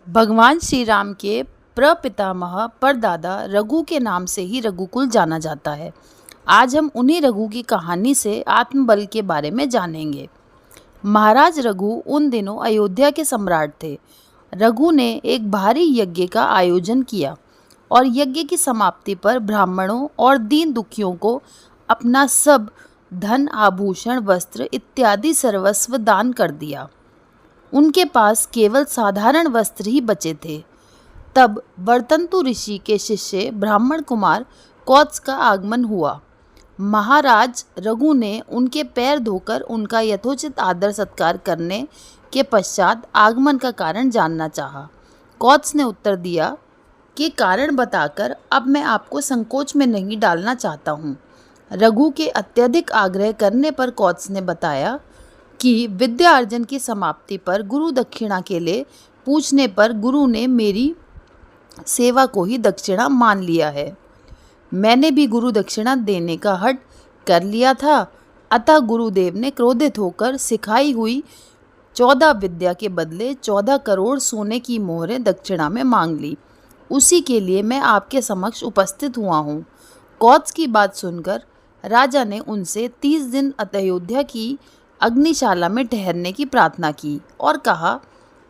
भगवान श्री राम के प्रपितामह परदादा रघु के नाम से ही रघुकुल जाना जाता है। आज हम उन्हीं रघु की कहानी से आत्मबल के बारे में जानेंगे। महाराज रघु उन दिनों अयोध्या के सम्राट थे। रघु ने एक भारी यज्ञ का आयोजन किया और यज्ञ की समाप्ति पर ब्राह्मणों और दीन दुखियों को अपना सब धन, आभूषण, वस्त्र इत्यादि सर्वस्व दान कर दिया। उनके पास केवल साधारण वस्त्र ही बचे थे। तब वर्तंतु ऋषि के शिष्य ब्राह्मण कुमार कौत्स का आगमन हुआ। महाराज रघु ने उनके पैर धोकर उनका यथोचित आदर सत्कार करने के पश्चात आगमन का कारण जानना चाहा। कौत्स ने उत्तर दिया कि कारण बताकर अब मैं आपको संकोच में नहीं डालना चाहता हूँ। रघु के अत्यधिक आग्रह करने पर कौत्स ने बताया कि विद्या अर्जन की समाप्ति पर गुरु दक्षिणा के लिए पूछने पर गुरु ने मेरी सेवा को ही दक्षिणा मान लिया है। मैंने भी गुरु दक्षिणा देने का हठ कर लिया था। अतः गुरुदेव ने क्रोधित होकर सिखाई हुई 14 विद्या के बदले 14 करोड़ सोने की मोहरें दक्षिणा में मांग ली। उसी के लिए मैं आपके समक्ष उपस्थित हुआ हूँ। कौत्स की बात सुनकर राजा ने उनसे 30 दिन अयोध्या की अग्निशाला में ठहरने की प्रार्थना की और कहा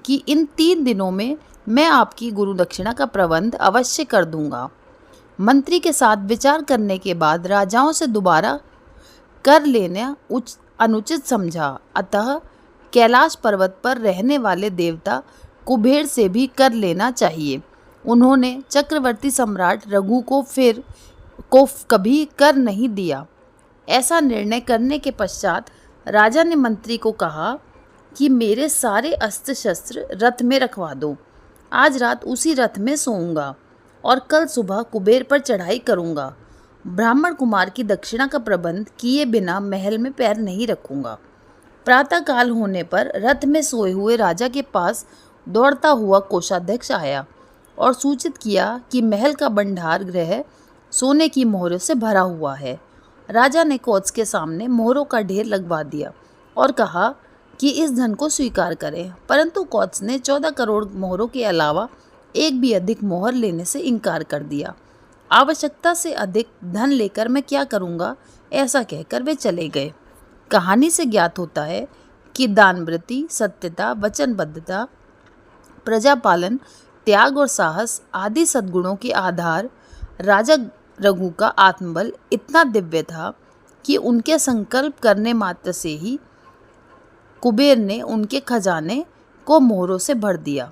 कि इन 3 दिनों में मैं आपकी गुरु दक्षिणा का प्रबंध अवश्य कर दूंगा। मंत्री के साथ विचार करने के बाद राजाओं से दोबारा कर लेना अनुचित समझा। अतः कैलाश पर्वत पर रहने वाले देवता कुबेर से भी कर लेना चाहिए। उन्होंने चक्रवर्ती सम्राट रघु को कभी कर नहीं दिया। ऐसा निर्णय करने के पश्चात राजा ने मंत्री को कहा कि मेरे सारे अस्त्र शस्त्र रथ में रखवा दो। आज रात उसी रथ में सोऊंगा और कल सुबह कुबेर पर चढ़ाई करूंगा। ब्राह्मण कुमार की दक्षिणा का प्रबंध किए बिना महल में पैर नहीं रखूंगा। प्रातःकाल होने पर रथ में सोए हुए राजा के पास दौड़ता हुआ कोषाध्यक्ष आया और सूचित किया कि महल का भंडार गृह सोने की मोहरों से भरा हुआ है। राजा ने कौत्स के सामने मोहरों का ढेर लगवा दिया और कहा कि इस धन को स्वीकार करें, परंतु कौत्स ने 14 करोड़ मोहरों के अलावा एक भी अधिक मोहर लेने से इनकार कर दिया। आवश्यकता से अधिक धन लेकर मैं क्या करूँगा, ऐसा कहकर वे चले गए। कहानी से ज्ञात होता है कि दानवृत्ति, सत्यता, वचनबद्धता, प्रजापालन, त्याग और साहस आदि सद्गुणों के आधार राजा रघु का आत्मबल इतना दिव्य था कि उनके संकल्प करने मात्र से ही कुबेर ने उनके खजाने को मोहरों से भर दिया।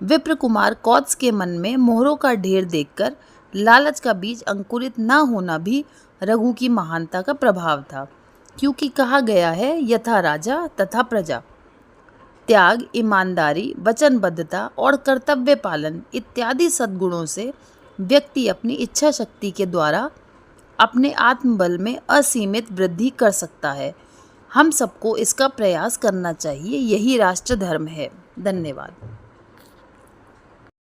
विप्र कुमार कौत्स के मन में मोहरों का ढेर देखकर लालच का बीज अंकुरित न होना भी रघु की महानता का प्रभाव था, क्योंकि कहा गया है यथा राजा तथा प्रजा। त्याग, ईमानदारी, वचनबद्धता और कर्तव्य पालन इत्यादि सद्गुणों से व्यक्ति अपनी इच्छा शक्ति के द्वारा अपने आत्मबल में असीमित वृद्धि कर सकता है। हम सबको इसका प्रयास करना चाहिए। यही राष्ट्र धर्म है। धन्यवाद।